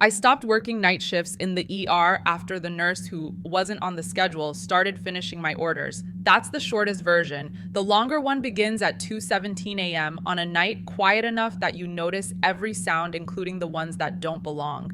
I stopped working night shifts in the ER after the nurse who wasn't on the schedule started finishing my orders. That's the shortest version. The longer one begins at 2:17 a.m. on a night quiet enough that you notice every sound, including the ones that don't belong.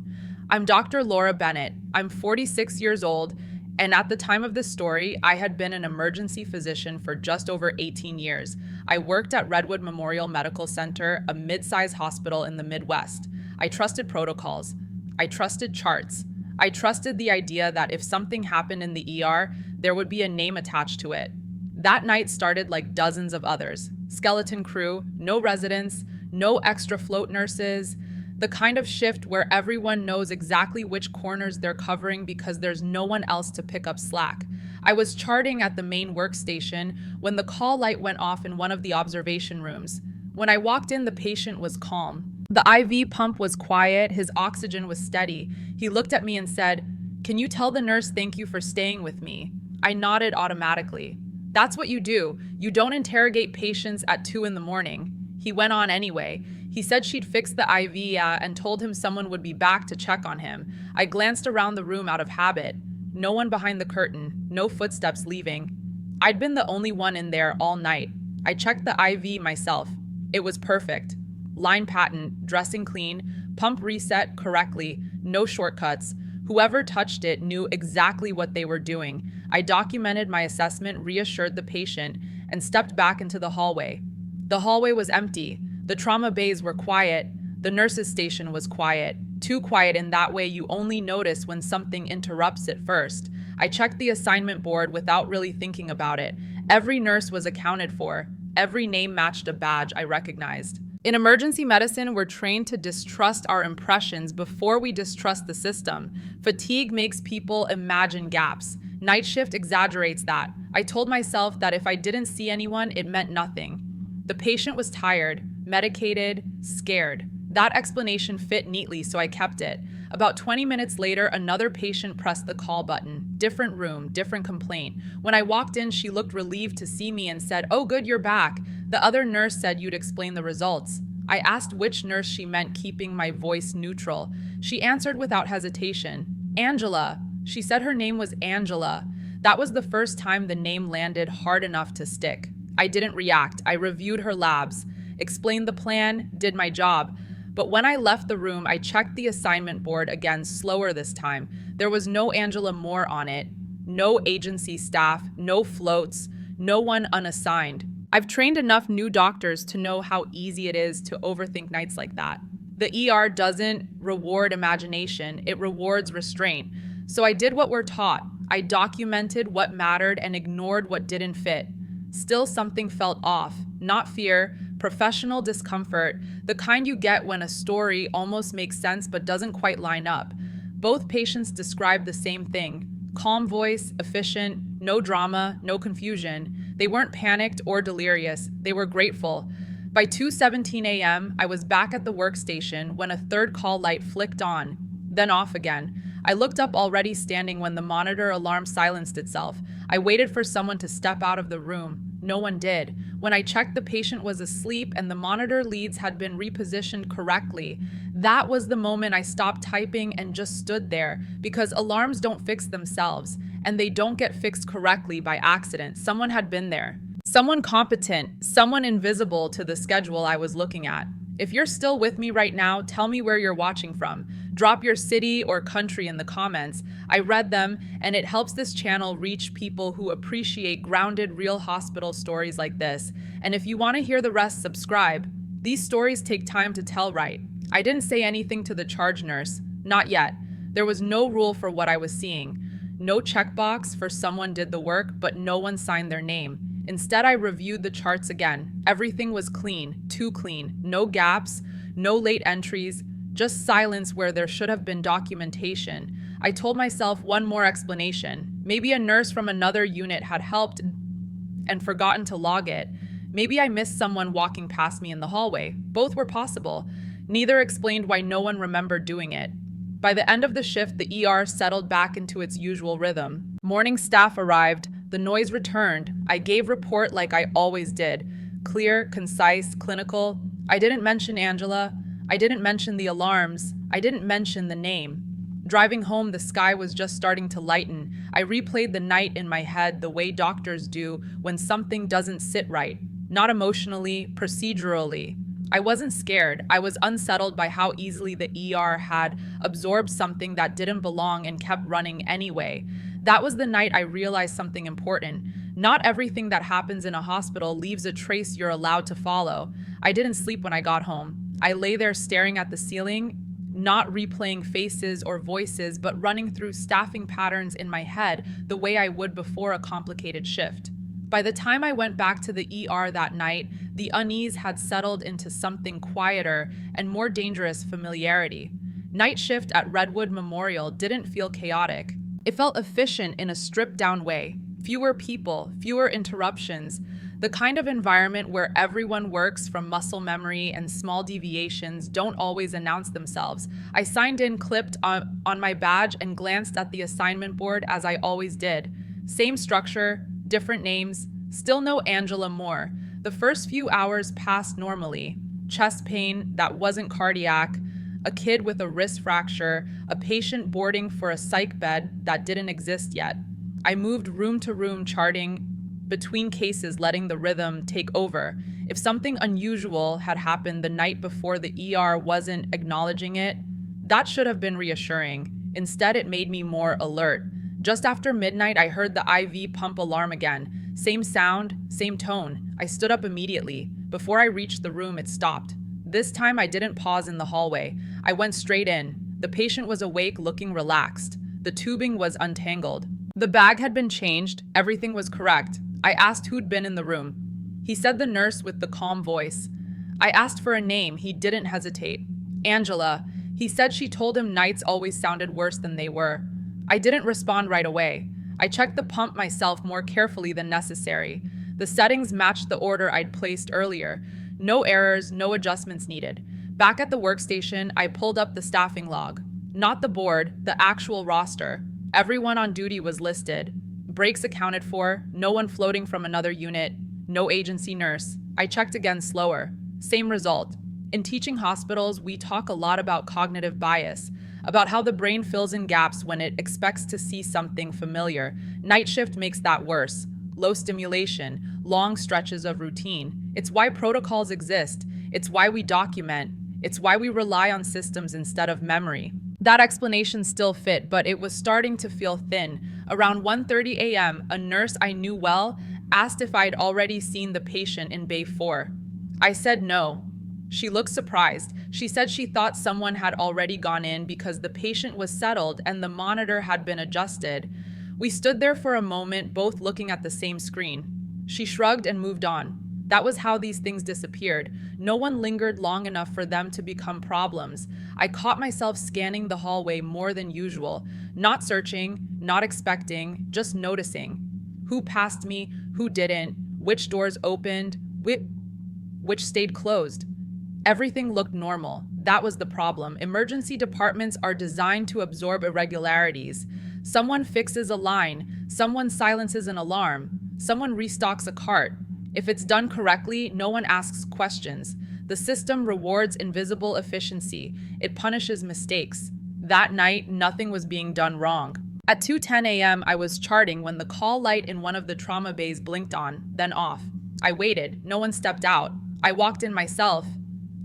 I'm Dr. Laura Bennett. I'm 46 years old, and at the time of this story, I had been an emergency physician for just over 18 years. I worked at Redwood Memorial Medical Center, a mid-sized hospital in the Midwest. I trusted protocols. I trusted charts. I trusted the idea that if something happened in the ER, there would be a name attached to it. That night started like dozens of others. Skeleton crew, no residents, no extra float nurses, the kind of shift where everyone knows exactly which corners they're covering because there's no one else to pick up slack. I was charting at the main workstation when the call light went off in one of the observation rooms. When I walked in, the patient was calm. The IV pump was quiet, his oxygen was steady. He looked at me and said, "Can you tell the nurse thank you for staying with me?" I nodded automatically. "That's what you do. You don't interrogate patients at 2 in the morning." He went on anyway. He said she'd fixed the IV and told him someone would be back to check on him. I glanced around the room out of habit. No one behind the curtain, no footsteps leaving. I'd been the only one in there all night. I checked the IV myself. It was perfect. Line patent, dressing clean, pump reset correctly, no shortcuts. Whoever touched it knew exactly what they were doing. I documented my assessment, reassured the patient, and stepped back into the hallway. The hallway was empty. The trauma bays were quiet. The nurse's station was quiet. Too quiet in that way you only notice when something interrupts it first. I checked the assignment board without really thinking about it. Every nurse was accounted for. Every name matched a badge I recognized. In emergency medicine, we're trained to distrust our impressions before we distrust the system. Fatigue makes people imagine gaps. Night shift exaggerates that. I told myself that if I didn't see anyone, it meant nothing. The patient was tired, medicated, scared. That explanation fit neatly, so I kept it. About 20 minutes later, another patient pressed the call button. Different room, different complaint. When I walked in, she looked relieved to see me and said, "Oh, good, you're back. The other nurse said you'd explain the results." I asked which nurse she meant, keeping my voice neutral. She answered without hesitation. "Angela." She said her name was Angela. That was the first time the name landed hard enough to stick. I didn't react. I reviewed her labs, explained the plan, did my job. But when I left the room, I checked the assignment board again, slower this time. There was no Angela Moore on it, no agency staff, no floats, no one unassigned. I've trained enough new doctors to know how easy it is to overthink nights like that. The ER doesn't reward imagination, it rewards restraint. So I did what we're taught. I documented what mattered and ignored what didn't fit. Still, something felt off. Not fear, professional discomfort, the kind you get when a story almost makes sense but doesn't quite line up. Both patients described the same thing. Calm voice, efficient, no drama, no confusion. They weren't panicked or delirious. They were grateful. By 2:17 a.m., I was back at the workstation when a third call light flicked on, then off again. I looked up, already standing when the monitor alarm silenced itself. I waited for someone to step out of the room. No one did. When I checked, the patient was asleep and the monitor leads had been repositioned correctly. That was the moment I stopped typing and just stood there, because alarms don't fix themselves, and they don't get fixed correctly by accident. Someone had been there. Someone competent, someone invisible to the schedule I was looking at. If you're still with me right now, tell me where you're watching from. Drop your city or country in the comments. I read them, and it helps this channel reach people who appreciate grounded, real hospital stories like this. And if you want to hear the rest, subscribe. These stories take time to tell right. I didn't say anything to the charge nurse. Not yet. There was no rule for what I was seeing. No checkbox for someone did the work, but no one signed their name. Instead, I reviewed the charts again. Everything was clean, too clean. No gaps, no late entries, just silence where there should have been documentation. I told myself one more explanation. Maybe a nurse from another unit had helped and forgotten to log it. Maybe I missed someone walking past me in the hallway. Both were possible. Neither explained why no one remembered doing it. By the end of the shift, the ER settled back into its usual rhythm. Morning staff arrived. The noise returned. I gave report like I always did. Clear, concise, clinical. I didn't mention Angela. I didn't mention the alarms. I didn't mention the name. Driving home, the sky was just starting to lighten. I replayed the night in my head the way doctors do when something doesn't sit right. Not emotionally, procedurally. I wasn't scared. I was unsettled by how easily the ER had absorbed something that didn't belong and kept running anyway. That was the night I realized something important. Not everything that happens in a hospital leaves a trace you're allowed to follow. I didn't sleep when I got home. I lay there staring at the ceiling, not replaying faces or voices, but running through staffing patterns in my head the way I would before a complicated shift. By the time I went back to the ER that night, the unease had settled into something quieter and more dangerous familiarity. Night shift at Redwood Memorial didn't feel chaotic. It felt efficient in a stripped-down way. Fewer people, fewer interruptions, the kind of environment where everyone works from muscle memory and small deviations don't always announce themselves. I signed in, clipped on my badge, and glanced at the assignment board as I always did. Same structure, different names, still no Angela Moore. The first few hours passed normally. Chest pain that wasn't cardiac, a kid with a wrist fracture, a patient boarding for a psych bed that didn't exist yet. I moved room to room, charting between cases, letting the rhythm take over. If something unusual had happened the night before, the ER wasn't acknowledging it. That should have been reassuring. Instead, it made me more alert. Just after midnight, I heard the IV pump alarm again. Same sound, same tone. I stood up immediately. Before I reached the room, it stopped. This time, I didn't pause in the hallway. I went straight in. The patient was awake, looking relaxed. The tubing was untangled. The bag had been changed. Everything was correct. I asked who'd been in the room. He said the nurse with the calm voice. I asked for a name. He didn't hesitate. Angela. He said she told him nights always sounded worse than they were. I didn't respond right away. I checked the pump myself more carefully than necessary. The settings matched the order I'd placed earlier. No errors, no adjustments needed. Back at the workstation, I pulled up the staffing log. Not the board, the actual roster. Everyone on duty was listed. Breaks accounted for, no one floating from another unit, no agency nurse. I checked again slower. Same result. In teaching hospitals, we talk a lot about cognitive bias, about how the brain fills in gaps when it expects to see something familiar. Night shift makes that worse. Low stimulation, long stretches of routine. It's why protocols exist. It's why we document. It's why we rely on systems instead of memory. That explanation still fit, but it was starting to feel thin. Around 1:30 a.m., a nurse I knew well asked if I'd already seen the patient in Bay 4. I said no. She looked surprised. She said she thought someone had already gone in because the patient was settled and the monitor had been adjusted. We stood there for a moment, both looking at the same screen. She shrugged and moved on. That was how these things disappeared. No one lingered long enough for them to become problems. I caught myself scanning the hallway more than usual, not searching, not expecting, just noticing. Who passed me, who didn't, which doors opened, which stayed closed. Everything looked normal. That was the problem. Emergency departments are designed to absorb irregularities. Someone fixes a line, someone silences an alarm, someone restocks a cart. If it's done correctly, no one asks questions. The system rewards invisible efficiency. It punishes mistakes. That night, nothing was being done wrong. At 2:10 a.m., I was charting when the call light in one of the trauma bays blinked on, then off. I waited. No one stepped out. I walked in myself.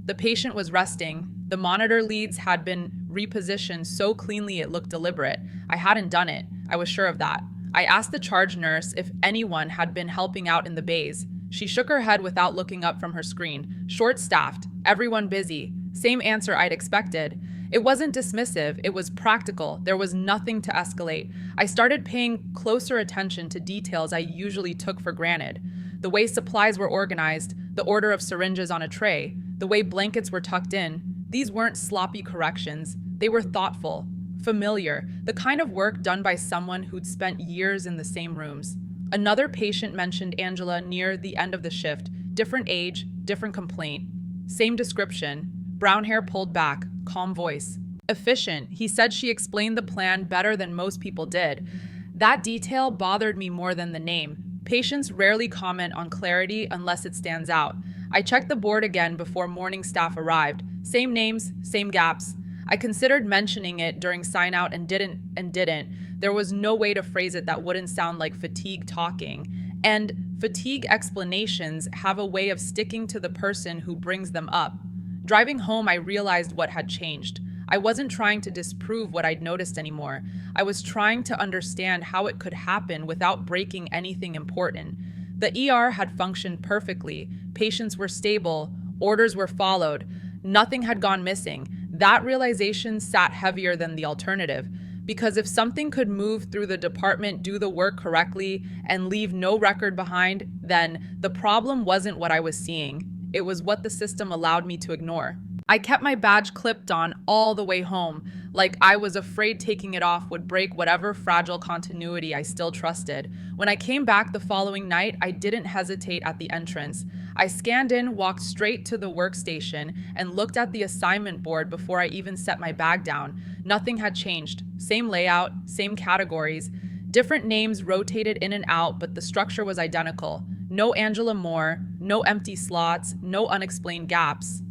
The patient was resting. The monitor leads had been repositioned so cleanly it looked deliberate. I hadn't done it. I was sure of that. I asked the charge nurse if anyone had been helping out in the bays. She shook her head without looking up from her screen. Short-staffed, everyone busy. Same answer I'd expected. It wasn't dismissive, it was practical. There was nothing to escalate. I started paying closer attention to details I usually took for granted. The way supplies were organized, the order of syringes on a tray, the way blankets were tucked in. These weren't sloppy corrections. They were thoughtful, familiar, the kind of work done by someone who'd spent years in the same rooms. Another patient mentioned Angela near the end of the shift. Different age, different complaint. Same description. Brown hair pulled back, calm voice. Efficient. He said she explained the plan better than most people did. That detail bothered me more than the name. Patients rarely comment on clarity unless it stands out. I checked the board again before morning staff arrived. Same names, same gaps. I considered mentioning it during sign out and didn't. There was no way to phrase it that wouldn't sound like fatigue talking. And fatigue explanations have a way of sticking to the person who brings them up. Driving home, I realized what had changed. I wasn't trying to disprove what I'd noticed anymore. I was trying to understand how it could happen without breaking anything important. The ER had functioned perfectly. Patients were stable. Orders were followed. Nothing had gone missing. That realization sat heavier than the alternative. Because if something could move through the department, do the work correctly, and leave no record behind, then the problem wasn't what I was seeing. It was what the system allowed me to ignore. I kept my badge clipped on all the way home, like I was afraid taking it off would break whatever fragile continuity I still trusted. When I came back the following night, I didn't hesitate at the entrance. I scanned in, walked straight to the workstation, and looked at the assignment board before I even set my bag down. Nothing had changed. Same layout, same categories. Different names rotated in and out, but the structure was identical. No Angela Moore, no empty slots, no unexplained gaps.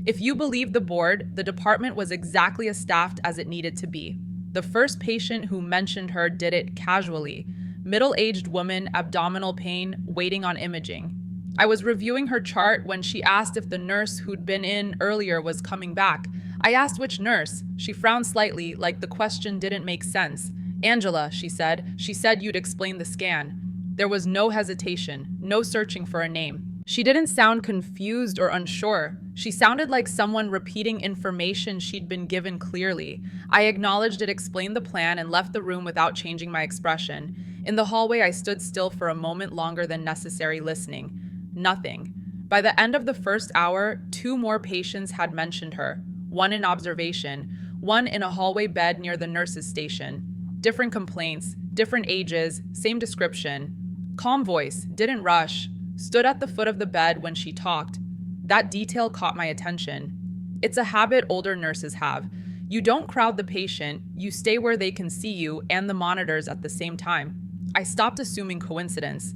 If you believe the board, the department was exactly as staffed as it needed to be. The first patient who mentioned her did it casually. Middle-aged woman, abdominal pain, waiting on imaging. I was reviewing her chart when she asked if the nurse who'd been in earlier was coming back. I asked which nurse. She frowned slightly, like the question didn't make sense. Angela, she said. She said you'd explain the scan. There was no hesitation, no searching for a name. She didn't sound confused or unsure. She sounded like someone repeating information she'd been given clearly. I acknowledged it explained the plan and left the room without changing my expression. In the hallway, I stood still for a moment longer than necessary, listening. Nothing. By the end of the first hour, 2 more patients had mentioned her. One in observation, one in a hallway bed near the nurse's station. Different complaints, different ages, same description. Calm voice, didn't rush. Stood at the foot of the bed when she talked. That detail caught my attention. It's a habit older nurses have. You don't crowd the patient, you stay where they can see you and the monitors at the same time. I stopped assuming coincidence.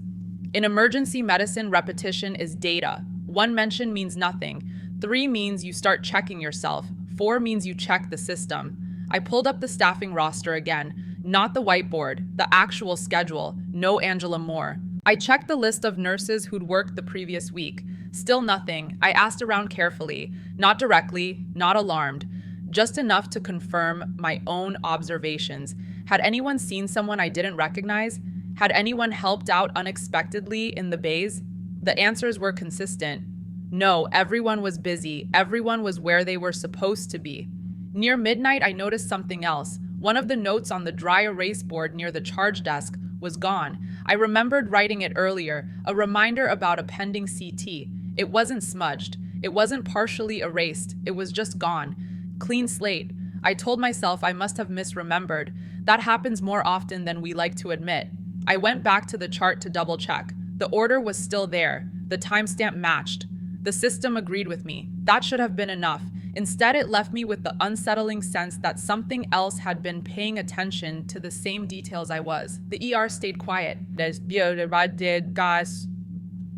In emergency medicine, repetition is data. 1 mention means nothing. 3 means you start checking yourself. 4 means you check the system. I pulled up the staffing roster again. Not the whiteboard, the actual schedule. No Angela Moore. I checked the list of nurses who'd worked the previous week. Still nothing. I asked around carefully, not directly, not alarmed, just enough to confirm my own observations. Had anyone seen someone I didn't recognize? Had anyone helped out unexpectedly in the bays? The answers were consistent. No, everyone was busy. Everyone was where they were supposed to be. Near midnight, I noticed something else. One of the notes on the dry erase board near the charge desk was gone. I remembered writing it earlier, a reminder about a pending CT. It wasn't smudged. It wasn't partially erased. It was just gone. Clean slate. I told myself I must have misremembered. That happens more often than we like to admit. I went back to the chart to double check. The order was still there. The timestamp matched. The system agreed with me. That should have been enough. Instead, it left me with the unsettling sense that something else had been paying attention to the same details I was. The ER stayed quiet.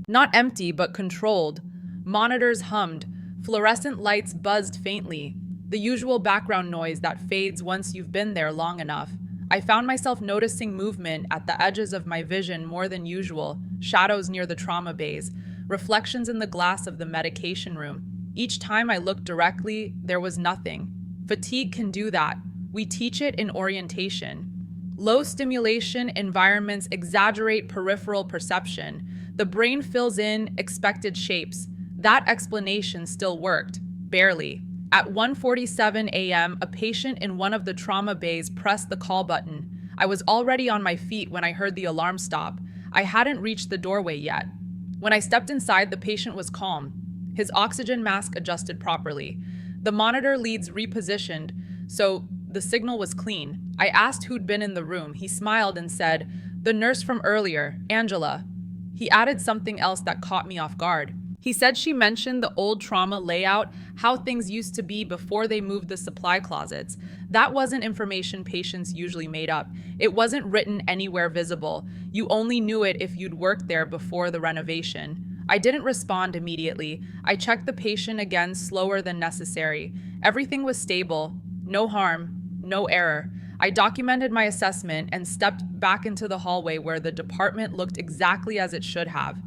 Not empty, but controlled. Monitors hummed. Fluorescent lights buzzed faintly. The usual background noise that fades once you've been there long enough. I found myself noticing movement at the edges of my vision more than usual. Shadows near the trauma bays. Reflections in the glass of the medication room. Each time I looked directly, there was nothing. Fatigue can do that. We teach it in orientation. Low stimulation environments exaggerate peripheral perception. The brain fills in expected shapes. That explanation still worked. Barely. At 1:47 a.m., a patient in one of the trauma bays pressed the call button. I was already on my feet when I heard the alarm stop. I hadn't reached the doorway yet. When I stepped inside, the patient was calm. His oxygen mask adjusted properly. The monitor leads repositioned, so the signal was clean. I asked who'd been in the room. He smiled and said, "The nurse from earlier, Angela." He added something else that caught me off guard. He said she mentioned the old trauma layout, how things used to be before they moved the supply closets. That wasn't information patients usually made up. It wasn't written anywhere visible. You only knew it if you'd worked there before the renovation. I didn't respond immediately. I checked the patient again, slower than necessary. Everything was stable. No harm, no error. I documented my assessment and stepped back into the hallway where the department looked exactly as it should have.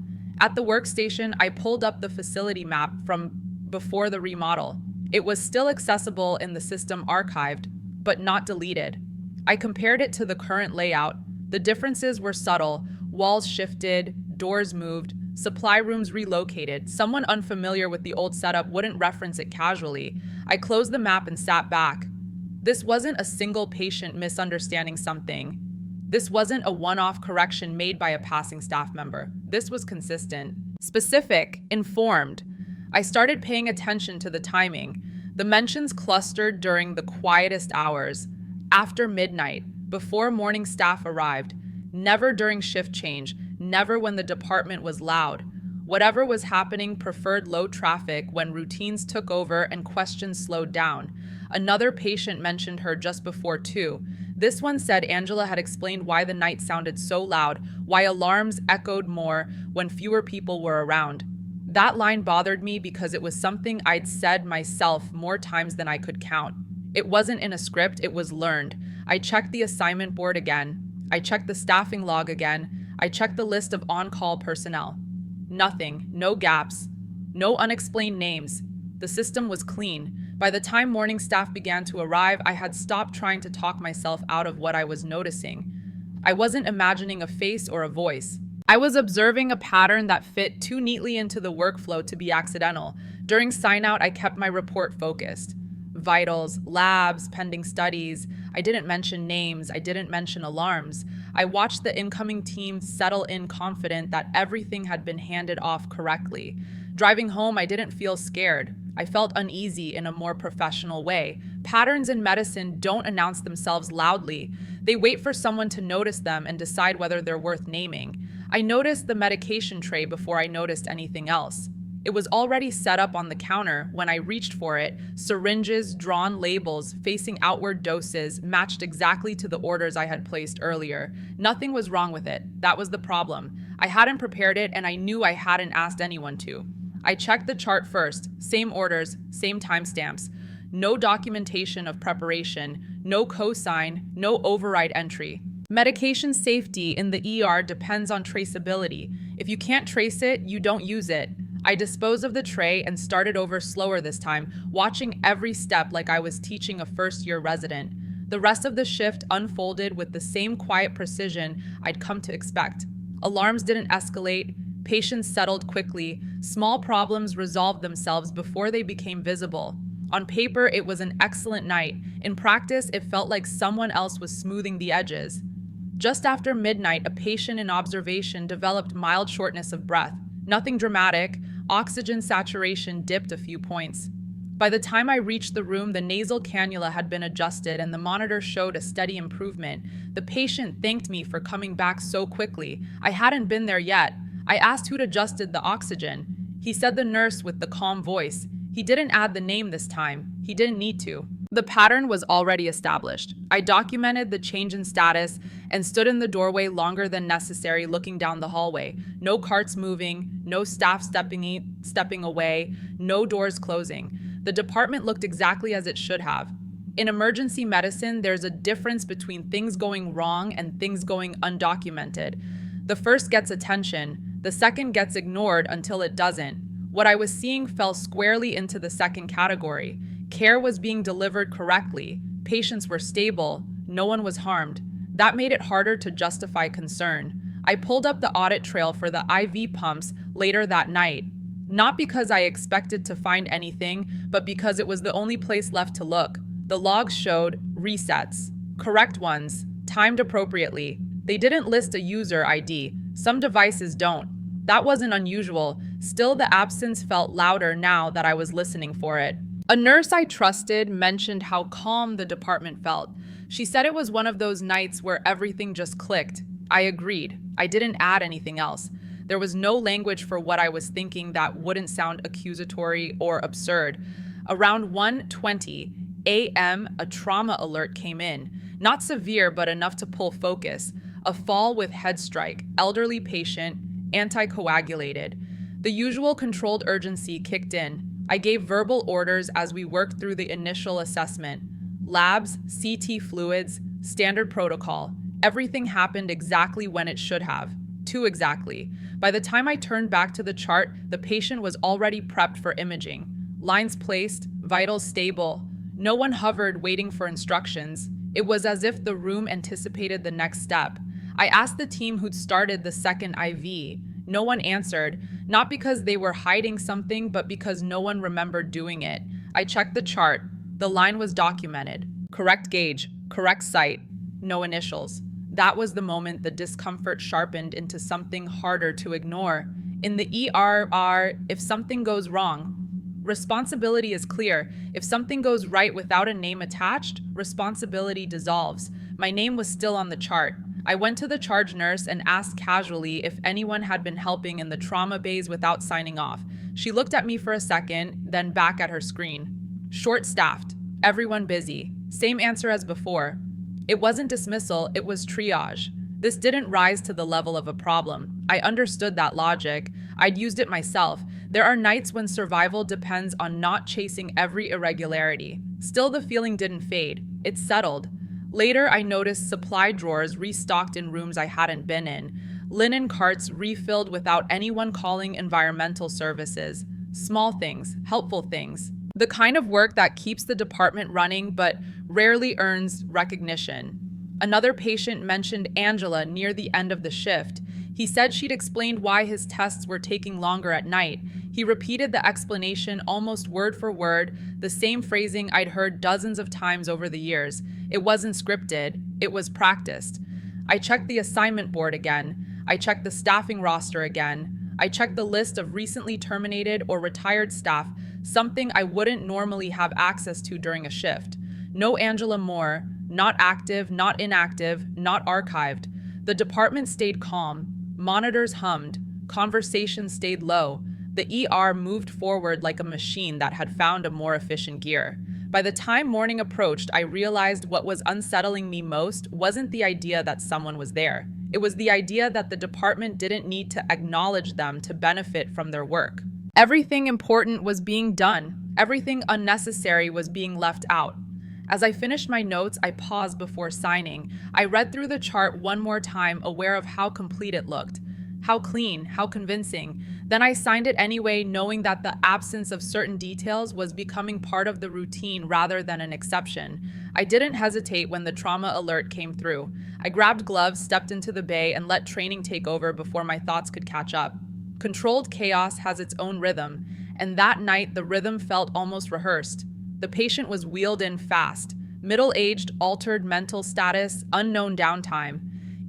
At the workstation, I pulled up the facility map from before the remodel. It was still accessible in the system archived, but not deleted. I compared it to the current layout. The differences were subtle. Walls shifted, doors moved, supply rooms relocated. Someone unfamiliar with the old setup wouldn't reference it casually. I closed the map and sat back. This wasn't a single patient misunderstanding something. This wasn't a one-off correction made by a passing staff member. This was consistent, specific, informed. I started paying attention to the timing. The mentions clustered during the quietest hours, after midnight, before morning staff arrived, never during shift change, never when the department was loud. Whatever was happening preferred low traffic when routines took over and questions slowed down. Another patient mentioned her just before 2. This one said Angela had explained why the night sounded so loud, why alarms echoed more when fewer people were around. That line bothered me because it was something I'd said myself more times than I could count. It wasn't in a script, it was learned. I checked the assignment board again. I checked the staffing log again. I checked the list of on-call personnel. Nothing, no gaps, no unexplained names. The system was clean. By the time morning staff began to arrive, I had stopped trying to talk myself out of what I was noticing. I wasn't imagining a face or a voice. I was observing a pattern that fit too neatly into the workflow to be accidental. During sign-out, I kept my report focused. Vitals, labs, pending studies. I didn't mention names. I didn't mention alarms. I watched the incoming team settle in confident that everything had been handed off correctly. Driving home, I didn't feel scared. I felt uneasy in a more professional way. Patterns in medicine don't announce themselves loudly. They wait for someone to notice them and decide whether they're worth naming. I noticed the medication tray before I noticed anything else. It was already set up on the counter when I reached for it. Syringes, drawn labels, facing outward doses, matched exactly to the orders I had placed earlier. Nothing was wrong with it. That was the problem. I hadn't prepared it, and I knew I hadn't asked anyone to. I checked the chart first. Same orders, same timestamps. No documentation of preparation, no cosign, no override entry. Medication safety in the ER depends on traceability. If you can't trace it, you don't use it. I disposed of the tray and started over slower this time, watching every step like I was teaching a first-year resident. The rest of the shift unfolded with the same quiet precision I'd come to expect. Alarms didn't escalate, patients settled quickly, small problems resolved themselves before they became visible. On paper, it was an excellent night. In practice, it felt like someone else was smoothing the edges. Just after midnight, a patient in observation developed mild shortness of breath. Nothing dramatic. Oxygen saturation dipped a few points. By the time I reached the room, the nasal cannula had been adjusted and the monitor showed a steady improvement. The patient thanked me for coming back so quickly. I hadn't been there yet. I asked who'd adjusted the oxygen. He said the nurse with the calm voice. He didn't add the name this time. He didn't need to. The pattern was already established. I documented the change in status and stood in the doorway longer than necessary, looking down the hallway. No carts moving, no staff stepping away, no doors closing. The department looked exactly as it should have. In emergency medicine, there's a difference between things going wrong and things going undocumented. The first gets attention, the second gets ignored until it doesn't. What I was seeing fell squarely into the second category. Care was being delivered correctly. Patients were stable. No one was harmed. That made it harder to justify concern. I pulled up the audit trail for the IV pumps later that night. Not because I expected to find anything, but because it was the only place left to look. The logs showed resets, correct ones, timed appropriately. They didn't list a user ID. Some devices don't. That wasn't unusual. Still, the absence felt louder now that I was listening for it. A nurse I trusted mentioned how calm the department felt. She said it was one of those nights where everything just clicked. I agreed. I didn't add anything else. There was no language for what I was thinking that wouldn't sound accusatory or absurd. Around 1:20 a.m., a trauma alert came in. Not severe, but enough to pull focus. A fall with head strike, elderly patient, anticoagulated. The usual controlled urgency kicked in. I gave verbal orders as we worked through the initial assessment. Labs, CT fluids, standard protocol. Everything happened exactly when it should have. Too exactly. By the time I turned back to the chart, the patient was already prepped for imaging. Lines placed, vitals stable. No one hovered waiting for instructions. It was as if the room anticipated the next step. I asked the team who'd started the second IV. No one answered, not because they were hiding something, but because no one remembered doing it. I checked the chart. The line was documented. Correct gauge, correct site, no initials. That was the moment the discomfort sharpened into something harder to ignore. In the ER, if something goes wrong, responsibility is clear. If something goes right without a name attached, responsibility dissolves. My name was still on the chart. I went to the charge nurse and asked casually if anyone had been helping in the trauma bays without signing off. She looked at me for a second, then back at her screen. Short-staffed. Everyone busy. Same answer as before. It wasn't dismissal, it was triage. This didn't rise to the level of a problem. I understood that logic. I'd used it myself. There are nights when survival depends on not chasing every irregularity. Still, the feeling didn't fade. It settled. Later, I noticed supply drawers restocked in rooms I hadn't been in. Linen carts refilled without anyone calling environmental services. Small things, helpful things. The kind of work that keeps the department running but rarely earns recognition. Another patient mentioned Angela near the end of the shift. He said she'd explained why his tests were taking longer at night. He repeated the explanation almost word for word, the same phrasing I'd heard dozens of times over the years. It wasn't scripted, it was practiced. I checked the assignment board again. I checked the staffing roster again. I checked the list of recently terminated or retired staff, something I wouldn't normally have access to during a shift. No Angela Moore, not active, not inactive, not archived. The department stayed calm. Monitors hummed. Conversations stayed low. The ER moved forward like a machine that had found a more efficient gear. By the time morning approached, I realized what was unsettling me most wasn't the idea that someone was there. It was the idea that the department didn't need to acknowledge them to benefit from their work. Everything important was being done. Everything unnecessary was being left out. As I finished my notes, I paused before signing. I read through the chart one more time, aware of how complete it looked. How clean, how convincing. Then I signed it anyway, knowing that the absence of certain details was becoming part of the routine rather than an exception. I didn't hesitate when the trauma alert came through. I grabbed gloves, stepped into the bay, and let training take over before my thoughts could catch up. Controlled chaos has its own rhythm, and that night the rhythm felt almost rehearsed. The patient was wheeled in fast. Middle-aged, altered mental status, unknown downtime.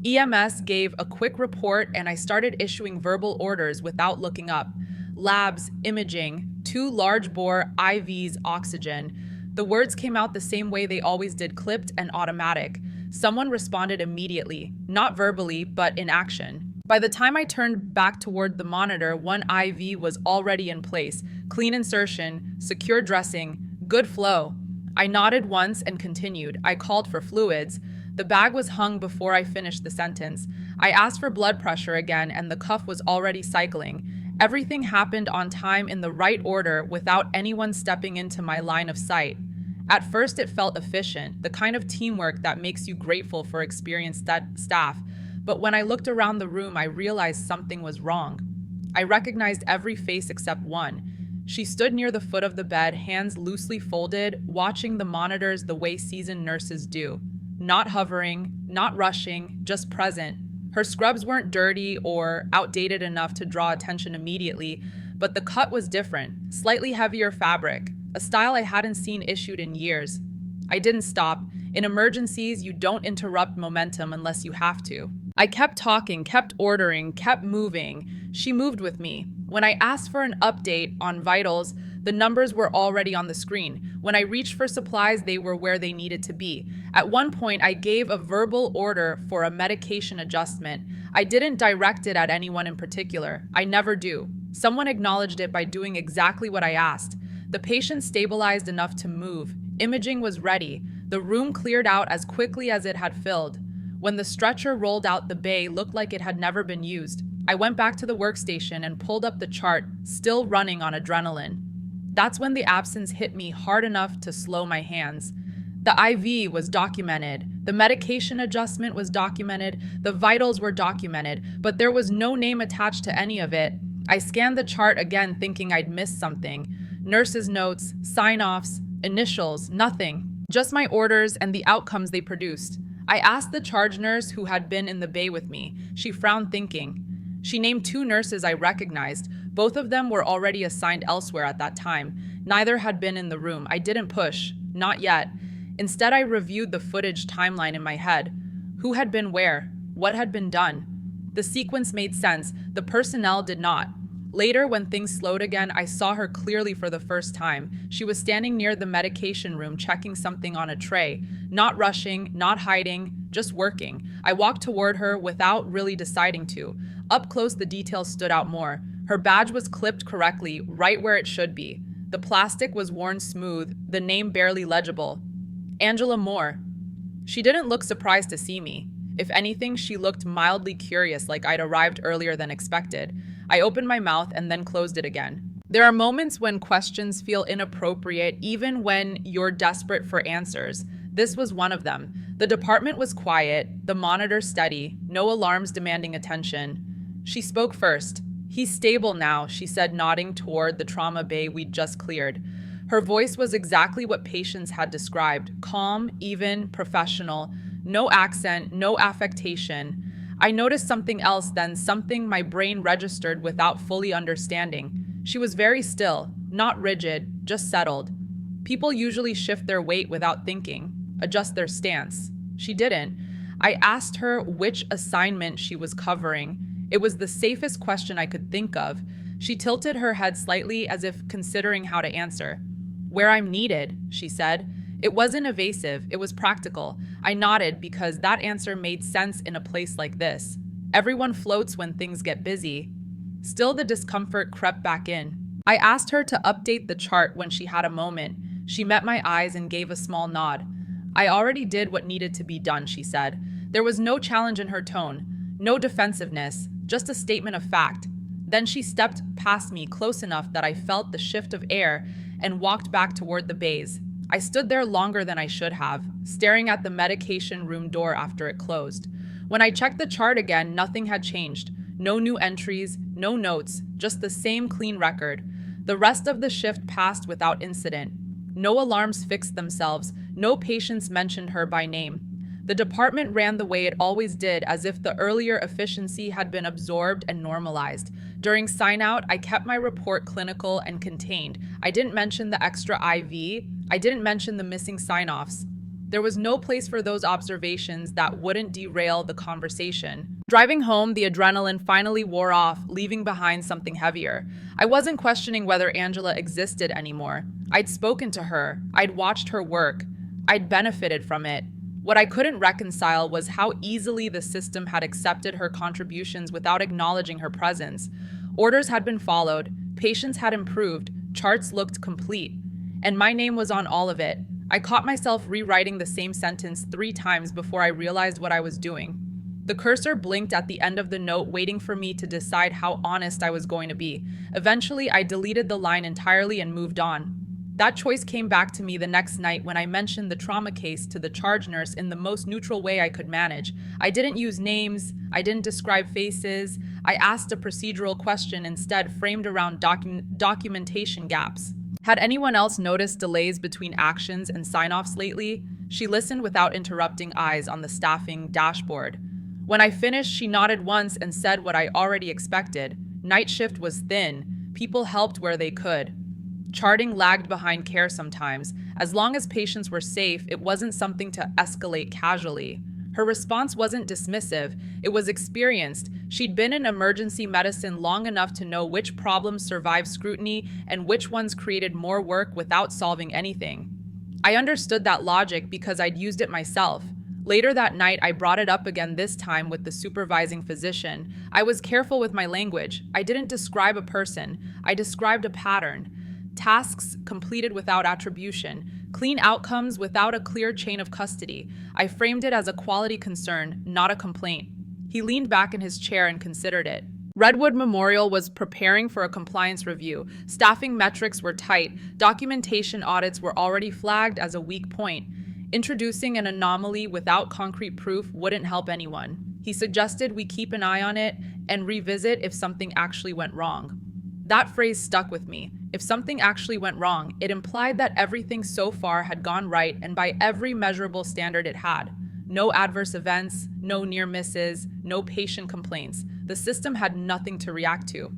EMS gave a quick report and I started issuing verbal orders without looking up. Labs, imaging, 2 large-bore IVs, oxygen. The words came out the same way they always did, clipped and automatic. Someone responded immediately, not verbally, but in action. By the time I turned back toward the monitor, 1 IV was already in place. Clean insertion, secure dressing, good flow. I nodded once and continued. I called for fluids. The bag was hung before I finished the sentence. I asked for blood pressure again and the cuff was already cycling. Everything happened on time in the right order without anyone stepping into my line of sight. At first it felt efficient, the kind of teamwork that makes you grateful for experienced staff. But when I looked around the room, I realized something was wrong. I recognized every face except one. She stood near the foot of the bed, hands loosely folded, watching the monitors the way seasoned nurses do. Not hovering, not rushing, just present. Her scrubs weren't dirty or outdated enough to draw attention immediately, but the cut was different, slightly heavier fabric, a style I hadn't seen issued in years. I didn't stop. In emergencies, you don't interrupt momentum unless you have to. I kept talking, kept ordering, kept moving. She moved with me. When I asked for an update on vitals, the numbers were already on the screen. When I reached for supplies, they were where they needed to be. At one point, I gave a verbal order for a medication adjustment. I didn't direct it at anyone in particular. I never do. Someone acknowledged it by doing exactly what I asked. The patient stabilized enough to move. Imaging was ready. The room cleared out as quickly as it had filled. When the stretcher rolled out, the bay looked like it had never been used. I went back to the workstation and pulled up the chart, still running on adrenaline. That's when the absence hit me hard enough to slow my hands. The IV was documented. The medication adjustment was documented. The vitals were documented, but there was no name attached to any of it. I scanned the chart again, thinking I'd missed something. Nurses' notes, sign-offs, initials, nothing. Just my orders and the outcomes they produced. I asked the charge nurse who had been in the bay with me. She frowned, thinking. She named two nurses I recognized. Both of them were already assigned elsewhere at that time. Neither had been in the room. I didn't push. Not yet. Instead, I reviewed the footage timeline in my head. Who had been where? What had been done? The sequence made sense. The personnel did not. Later, when things slowed again, I saw her clearly for the first time. She was standing near the medication room, checking something on a tray. Not rushing, not hiding, just working. I walked toward her without really deciding to. Up close, the details stood out more. Her badge was clipped correctly, right where it should be. The plastic was worn smooth, the name barely legible. Angela Moore. She didn't look surprised to see me. If anything, she looked mildly curious, like I'd arrived earlier than expected. I opened my mouth and then closed it again. There are moments when questions feel inappropriate, even when you're desperate for answers. This was one of them. The department was quiet, the monitor steady, no alarms demanding attention. She spoke first. "He's stable now," she said, nodding toward the trauma bay we'd just cleared. Her voice was exactly what patients had described, calm, even, professional, no accent, no affectation. I noticed something else then, something my brain registered without fully understanding. She was very still, not rigid, just settled. People usually shift their weight without thinking, adjust their stance. She didn't. I asked her which assignment she was covering. It was the safest question I could think of. She tilted her head slightly as if considering how to answer. "Where I'm needed," she said. It wasn't evasive, it was practical. I nodded because that answer made sense in a place like this. Everyone floats when things get busy. Still, the discomfort crept back in. I asked her to update the chart when she had a moment. She met my eyes and gave a small nod. "I already did what needed to be done," she said. There was no challenge in her tone, no defensiveness, just a statement of fact. Then she stepped past me close enough that I felt the shift of air and walked back toward the bays. I stood there longer than I should have, staring at the medication room door after it closed. When I checked the chart again, nothing had changed. No new entries, no notes, just the same clean record. The rest of the shift passed without incident. No alarms fixed themselves, no patients mentioned her by name. The department ran the way it always did, as if the earlier efficiency had been absorbed and normalized. During sign-out, I kept my report clinical and contained. I didn't mention the extra IV. I didn't mention the missing sign-offs. There was no place for those observations that wouldn't derail the conversation. Driving home, the adrenaline finally wore off, leaving behind something heavier. I wasn't questioning whether Angela existed anymore. I'd spoken to her. I'd watched her work. I'd benefited from it. What I couldn't reconcile was how easily the system had accepted her contributions without acknowledging her presence. Orders had been followed, patients had improved, charts looked complete, and my name was on all of it. I caught myself rewriting the same sentence 3 times before I realized what I was doing. The cursor blinked at the end of the note, waiting for me to decide how honest I was going to be. Eventually, I deleted the line entirely and moved on. That choice came back to me the next night when I mentioned the trauma case to the charge nurse in the most neutral way I could manage. I didn't use names, I didn't describe faces, I asked a procedural question instead, framed around documentation gaps. Had anyone else noticed delays between actions and sign-offs lately? She listened without interrupting, eyes on the staffing dashboard. When I finished, she nodded once and said what I already expected. Night shift was thin. People helped where they could. Charting lagged behind care sometimes. As long as patients were safe, it wasn't something to escalate casually. Her response wasn't dismissive, it was experienced. She'd been in emergency medicine long enough to know which problems survived scrutiny and which ones created more work without solving anything. I understood that logic because I'd used it myself. Later that night, I brought it up again, this time with the supervising physician. I was careful with my language. I didn't describe a person, I described a pattern. Tasks completed without attribution, clean outcomes without a clear chain of custody. I framed it as a quality concern, not a complaint. He leaned back in his chair and considered it. Redwood Memorial was preparing for a compliance review. Staffing metrics were tight. Documentation audits were already flagged as a weak point. Introducing an anomaly without concrete proof wouldn't help anyone. He suggested we keep an eye on it and revisit if something actually went wrong. That phrase stuck with me. If something actually went wrong, it implied that everything so far had gone right and by every measurable standard it had. No adverse events, no near misses, no patient complaints. The system had nothing to react to.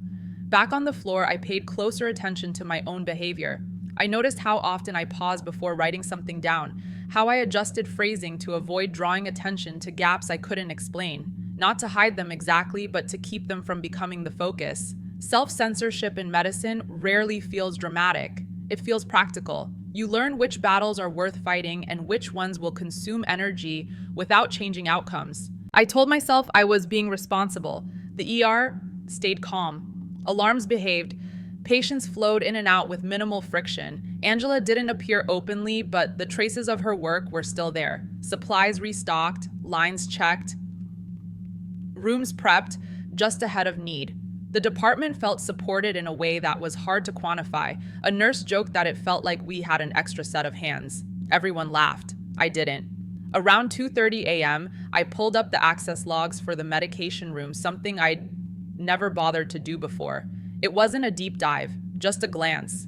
Back on the floor, I paid closer attention to my own behavior. I noticed how often I paused before writing something down, how I adjusted phrasing to avoid drawing attention to gaps I couldn't explain. Not to hide them exactly, but to keep them from becoming the focus. Self-censorship in medicine rarely feels dramatic. It feels practical. You learn which battles are worth fighting and which ones will consume energy without changing outcomes. I told myself I was being responsible. The ER stayed calm. Alarms behaved. Patients flowed in and out with minimal friction. Angela didn't appear openly, but the traces of her work were still there. Supplies restocked, lines checked, rooms prepped just ahead of need. The department felt supported in a way that was hard to quantify. A nurse joked that it felt like we had an extra set of hands. Everyone laughed. I didn't. Around 2:30 a.m., I pulled up the access logs for the medication room, something I'd never bothered to do before. It wasn't a deep dive, just a glance.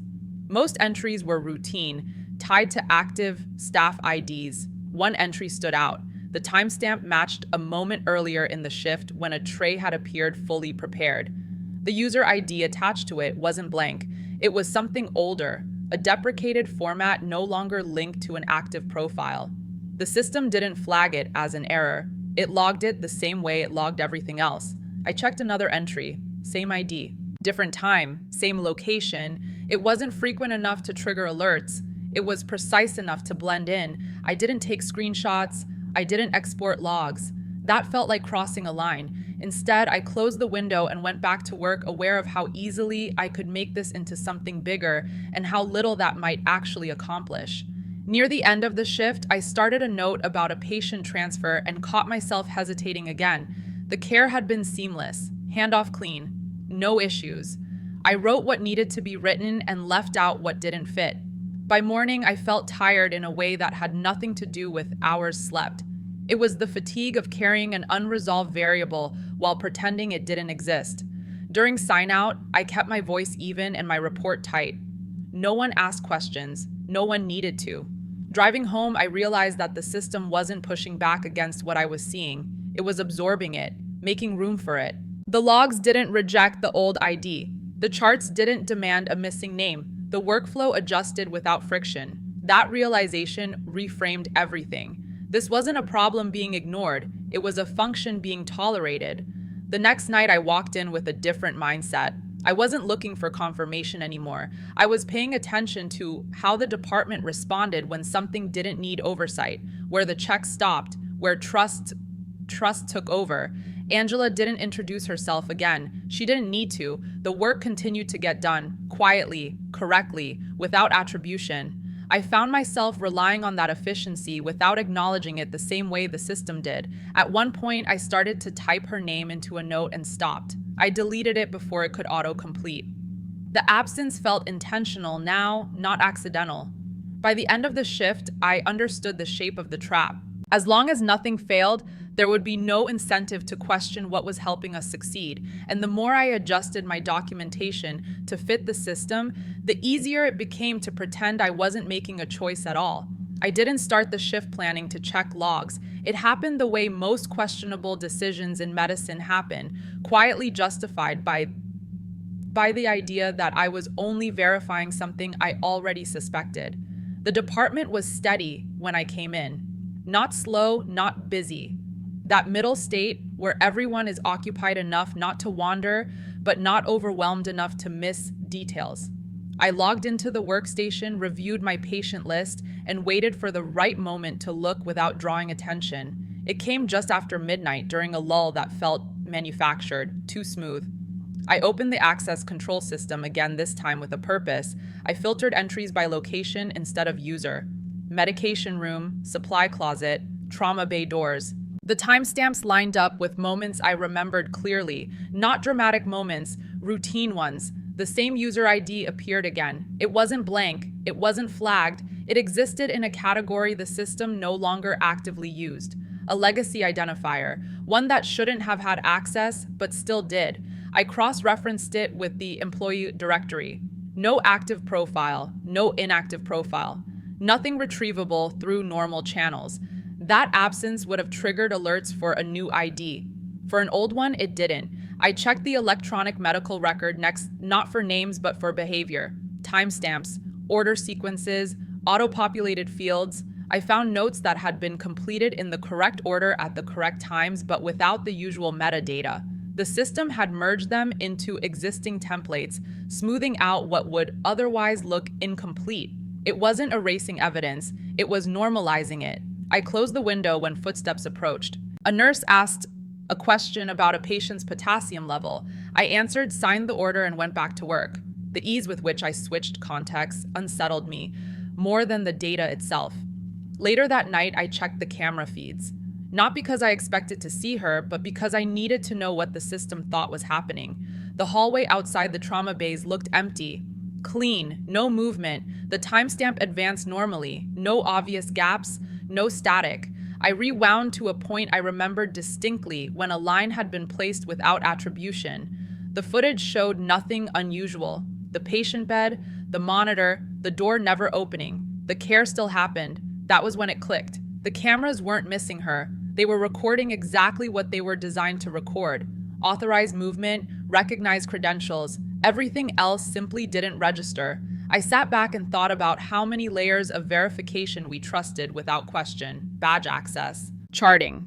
Most entries were routine, tied to active staff IDs. One entry stood out. The timestamp matched a moment earlier in the shift when a tray had appeared fully prepared. The user ID attached to it wasn't blank. It was something older, a deprecated format no longer linked to an active profile. The system didn't flag it as an error. It logged it the same way it logged everything else. I checked another entry, same ID, different time, same location. It wasn't frequent enough to trigger alerts. It was precise enough to blend in. I didn't take screenshots. I didn't export logs. That felt like crossing a line. Instead, I closed the window and went back to work, aware of how easily I could make this into something bigger and how little that might actually accomplish. Near the end of the shift, I started a note about a patient transfer and caught myself hesitating again. The care had been seamless, handoff clean, no issues. I wrote what needed to be written and left out what didn't fit. By morning, I felt tired in a way that had nothing to do with hours slept. It was the fatigue of carrying an unresolved variable while pretending it didn't exist. During sign-out, I kept my voice even and my report tight. No one asked questions. No one needed to. Driving home, I realized that the system wasn't pushing back against what I was seeing. It was absorbing it, making room for it. The logs didn't reject the old ID. The charts didn't demand a missing name. The workflow adjusted without friction. That realization reframed everything. This wasn't a problem being ignored. It was a function being tolerated. The next night, I walked in with a different mindset. I wasn't looking for confirmation anymore. I was paying attention to how the department responded when something didn't need oversight, where the check stopped, where trust took over. Angela didn't introduce herself again. She didn't need to. The work continued to get done, quietly, correctly, without attribution. I found myself relying on that efficiency without acknowledging it the same way the system did. At one point, I started to type her name into a note and stopped. I deleted it before it could auto-complete. The absence felt intentional now, not accidental. By the end of the shift, I understood the shape of the trap. As long as nothing failed, there would be no incentive to question what was helping us succeed. And the more I adjusted my documentation to fit the system, the easier it became to pretend I wasn't making a choice at all. I didn't start the shift planning to check logs. It happened the way most questionable decisions in medicine happen, quietly justified by the idea that I was only verifying something I already suspected. The department was steady when I came in. Not slow, not busy. That middle state where everyone is occupied enough not to wander, but not overwhelmed enough to miss details. I logged into the workstation, reviewed my patient list, and waited for the right moment to look without drawing attention. It came just after midnight during a lull that felt manufactured, too smooth. I opened the access control system again, this time with a purpose. I filtered entries by location instead of user. Medication room, supply closet, trauma bay doors. The timestamps lined up with moments I remembered clearly, not dramatic moments, routine ones. The same user ID appeared again. It wasn't blank, it wasn't flagged, It existed in a category the system no longer actively used, a legacy identifier, one that shouldn't have had access but still did. I cross-referenced it with the employee directory. No active profile, no inactive profile, nothing retrievable through normal channels. That absence would have triggered alerts for a new ID. For an old one, it didn't. I checked the electronic medical record next, not for names but for behavior, timestamps, order sequences, auto-populated fields. I found notes that had been completed in the correct order at the correct times but without the usual metadata. The system had merged them into existing templates, smoothing out what would otherwise look incomplete. It wasn't erasing evidence, it was normalizing it. I closed the window when footsteps approached. A nurse asked a question about a patient's potassium level. I answered, signed the order, and went back to work. The ease with which I switched contexts unsettled me, more than the data itself. Later that night, I checked the camera feeds. Not because I expected to see her, but because I needed to know what the system thought was happening. The hallway outside the trauma bays looked empty, clean, no movement. The timestamp advanced normally, no obvious gaps, no static. I rewound to a point I remembered distinctly when a line had been placed without attribution. The footage showed nothing unusual. The patient bed, the monitor, the door never opening. The care still happened. That was when it clicked. The cameras weren't missing her. They were recording exactly what they were designed to record. Authorized movement, recognized credentials. Everything else simply didn't register. I sat back and thought about how many layers of verification we trusted without question. Badge access. Charting.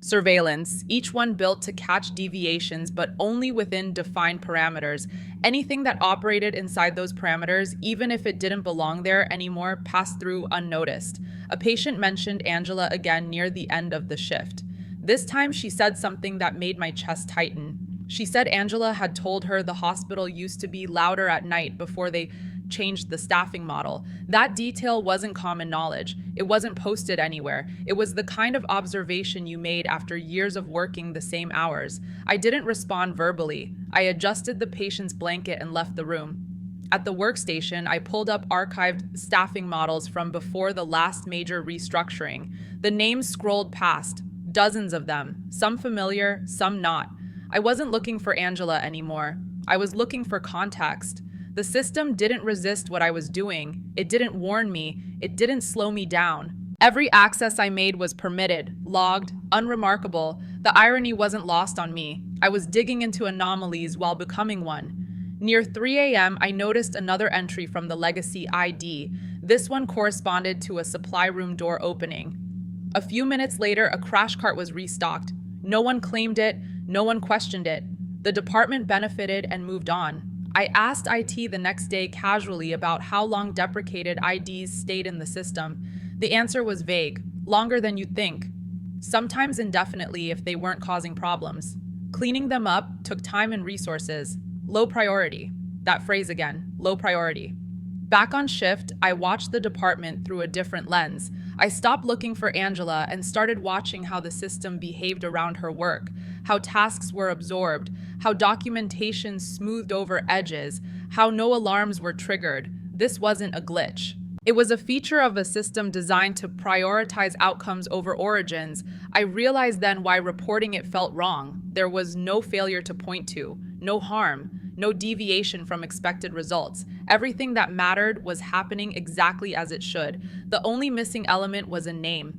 Surveillance, each one built to catch deviations but only within defined parameters. Anything that operated inside those parameters, even if it didn't belong there anymore, passed through unnoticed. A patient mentioned Angela again near the end of the shift. This time she said something that made my chest tighten. She said Angela had told her the hospital used to be louder at night before they changed the staffing model. That detail wasn't common knowledge. It wasn't posted anywhere. It was the kind of observation you made after years of working the same hours. I didn't respond verbally. I adjusted the patient's blanket and left the room. At the workstation, I pulled up archived staffing models from before the last major restructuring. The names scrolled past, dozens of them, some familiar, some not. I wasn't looking for Angela anymore. I was looking for context. The system didn't resist what I was doing. It didn't warn me. It didn't slow me down. Every access I made was permitted, logged, unremarkable. The irony wasn't lost on me. I was digging into anomalies while becoming one. Near 3 a.m., I noticed another entry from the legacy ID. This one corresponded to a supply room door opening. A few minutes later, a crash cart was restocked. No one claimed it. No one questioned it. The department benefited and moved on. I asked IT the next day casually about how long deprecated IDs stayed in the system. The answer was vague, longer than you'd think. Sometimes indefinitely if they weren't causing problems. Cleaning them up took time and resources. Low priority. That phrase again, low priority. Back on shift, I watched the department through a different lens. I stopped looking for Angela and started watching how the system behaved around her work, how tasks were absorbed, how documentation smoothed over edges, how no alarms were triggered. This wasn't a glitch. It was a feature of a system designed to prioritize outcomes over origins. I realized then why reporting it felt wrong. There was no failure to point to, no harm, no deviation from expected results. Everything that mattered was happening exactly as it should. The only missing element was a name.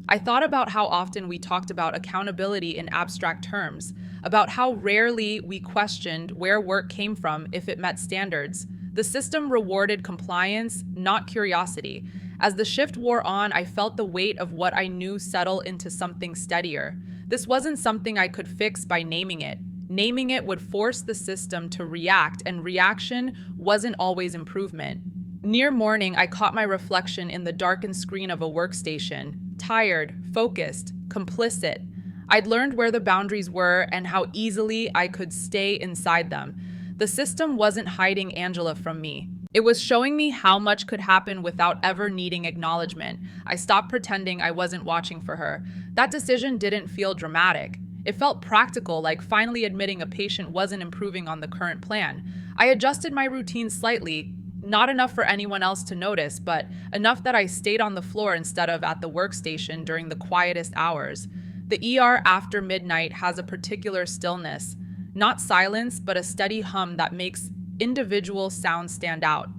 I thought about how often we talked about accountability in abstract terms, about how rarely we questioned where work came from if it met standards. The system rewarded compliance, not curiosity. As the shift wore on, I felt the weight of what I knew settle into something steadier. This wasn't something I could fix by naming it. Naming it would force the system to react, and reaction wasn't always improvement. Near morning, I caught my reflection in the darkened screen of a workstation. Tired, focused, complicit. I'd learned where the boundaries were and how easily I could stay inside them. The system wasn't hiding Angela from me. It was showing me how much could happen without ever needing acknowledgement. I stopped pretending I wasn't watching for her. That decision didn't feel dramatic. It felt practical, like finally admitting a patient wasn't improving on the current plan. I adjusted my routine slightly, Not enough for anyone else to notice, but enough that I stayed on the floor instead of at the workstation during the quietest hours. The ER after midnight has a particular stillness, not silence, but a steady hum that makes individual sounds stand out.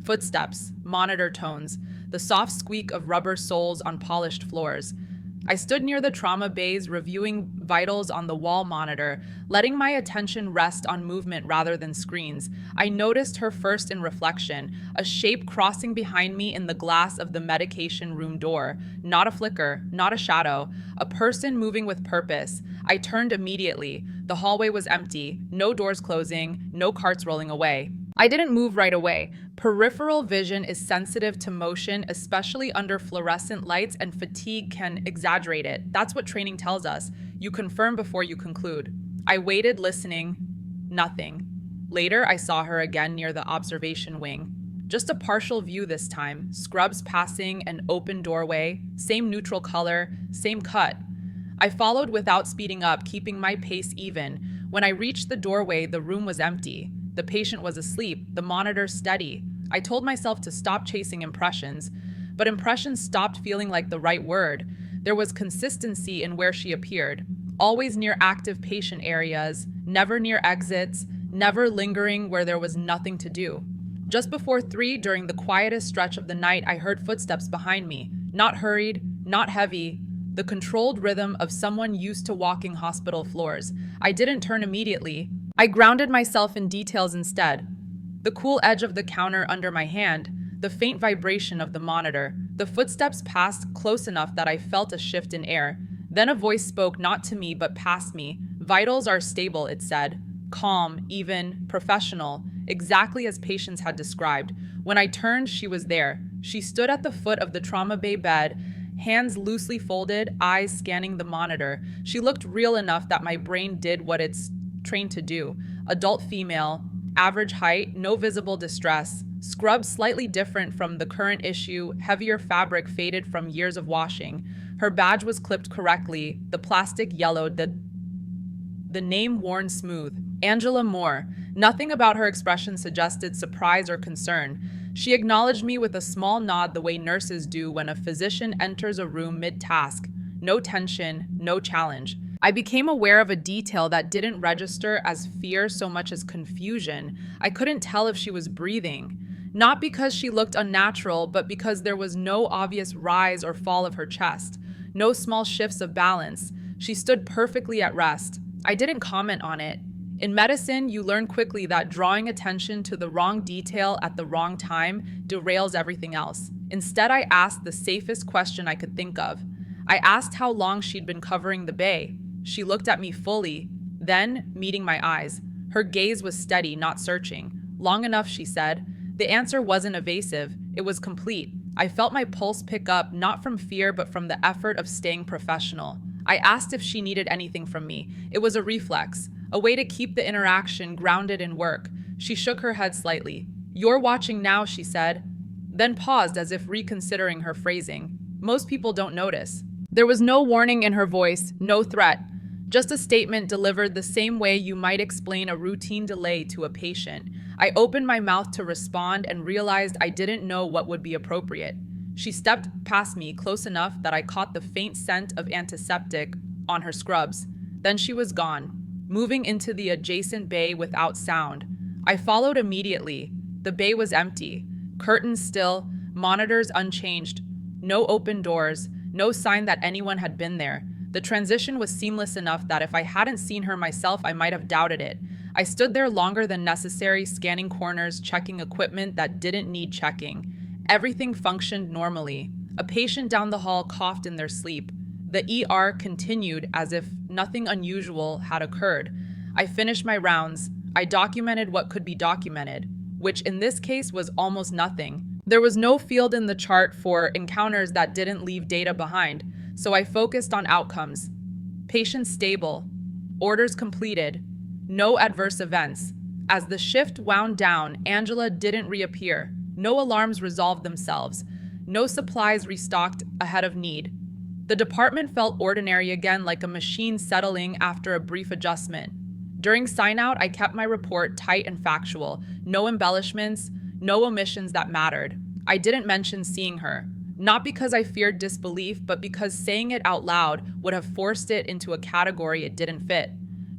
Footsteps, monitor tones, the soft squeak of rubber soles on polished floors. I stood near the trauma bays reviewing vitals on the wall monitor, letting my attention rest on movement rather than screens. I noticed her first in reflection, a shape crossing behind me in the glass of the medication room door. Not a flicker, not a shadow, a person moving with purpose. I turned immediately. The hallway was empty, no doors closing, no carts rolling away. I didn't move right away. Peripheral vision is sensitive to motion, especially under fluorescent lights, and fatigue can exaggerate it. That's what training tells us. You confirm before you conclude. I waited, listening. Nothing. Later, I saw her again near the observation wing. Just a partial view this time. Scrubs passing, an open doorway, same neutral color, same cut. I followed without speeding up, keeping my pace even. When I reached the doorway, the room was empty. The patient was asleep, the monitor steady. I told myself to stop chasing impressions, but impressions stopped feeling like the right word. There was consistency in where she appeared, always near active patient areas, never near exits, never lingering where there was nothing to do. Just before 3, during the quietest stretch of the night, I heard footsteps behind me. Not hurried, not heavy, the controlled rhythm of someone used to walking hospital floors. I didn't turn immediately. I grounded myself in details instead. The cool edge of the counter under my hand, the faint vibration of the monitor. The footsteps passed close enough that I felt a shift in air. Then a voice spoke, not to me, but past me. Vitals are stable, it said. Calm, even, professional, exactly as patients had described. When I turned, she was there. She stood at the foot of the trauma bay bed, hands loosely folded, eyes scanning the monitor. She looked real enough that my brain did what it's trained to do. Adult female, average height, no visible distress. Scrubs slightly different from the current issue, heavier fabric faded from years of washing. Her badge was clipped correctly, the plastic yellowed, the name worn smooth. Angela Moore. Nothing about her expression suggested surprise or concern. She acknowledged me with a small nod the way nurses do when a physician enters a room mid-task. No tension, no challenge. I became aware of a detail that didn't register as fear so much as confusion. I couldn't tell if she was breathing. Not because she looked unnatural, but because there was no obvious rise or fall of her chest. No small shifts of balance. She stood perfectly at rest. I didn't comment on it. In medicine, you learn quickly that drawing attention to the wrong detail at the wrong time derails everything else. Instead, I asked the safest question I could think of. I asked how long she'd been covering the bay. She looked at me fully, then meeting my eyes. Her gaze was steady, not searching. Long enough, she said. The answer wasn't evasive. It was complete. I felt my pulse pick up, not from fear, but from the effort of staying professional. I asked if she needed anything from me. It was a reflex, a way to keep the interaction grounded in work. She shook her head slightly. "You're watching now," she said, then paused as if reconsidering her phrasing. Most people don't notice. There was no warning in her voice, no threat. Just a statement delivered the same way you might explain a routine delay to a patient. I opened my mouth to respond and realized I didn't know what would be appropriate. She stepped past me close enough that I caught the faint scent of antiseptic on her scrubs. Then she was gone, moving into the adjacent bay without sound. I followed immediately. The bay was empty, curtains still, monitors unchanged, no open doors, no sign that anyone had been there. The transition was seamless enough that if I hadn't seen her myself, I might have doubted it. I stood there longer than necessary, scanning corners, checking equipment that didn't need checking. Everything functioned normally. A patient down the hall coughed in their sleep. The ER continued as if nothing unusual had occurred. I finished my rounds. I documented what could be documented, which in this case was almost nothing. There was no field in the chart for encounters that didn't leave data behind, so I focused on outcomes. Patient stable, orders completed, no adverse events. As the shift wound down, Angela didn't reappear. No alarms resolved themselves. No supplies restocked ahead of need. The department felt ordinary again, like a machine settling after a brief adjustment. During sign-out, I kept my report tight and factual. No embellishments, no omissions that mattered. I didn't mention seeing her. Not because I feared disbelief, but because saying it out loud would have forced it into a category it didn't fit.